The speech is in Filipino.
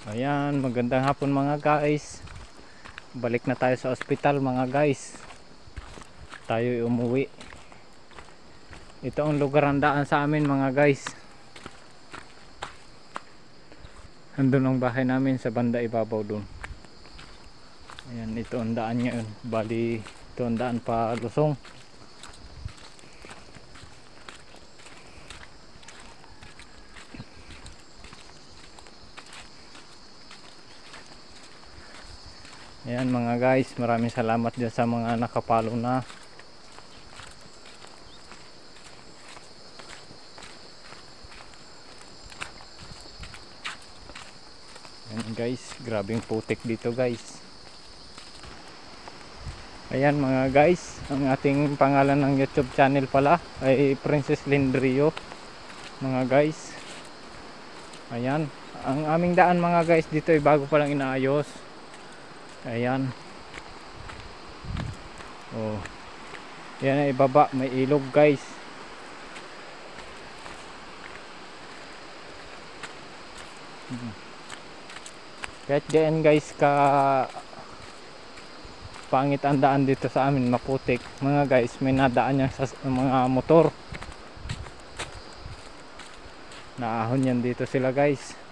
Ayan, magandang hapon mga guys. Balik na tayo sa ospital mga guys. Tayo umuwi. Ito ang lugar ang daan sa amin mga guys. Andun ang bahay namin sa banda ibabaw dun. Ayan, ito ang daan ngayon. Bali, ito ang daan pa Lusong. Ayan mga guys, maraming salamat dyan sa mga nakapalo na. Ayan guys, grabing putik dito guys. Ayan mga guys, ang ating pangalan ng YouTube channel pala ay Princess Lindrio mga guys. Ayan, ang aming daan mga guys dito ay bago pa lang inaayos. Ayan. Oh. Yan ay baba, may ilog guys. Kahit diyan guys ka pangit ang daan dito sa amin, maputik mga guys, may nadaan yan sa mga motor. Naahon yan dito sila guys.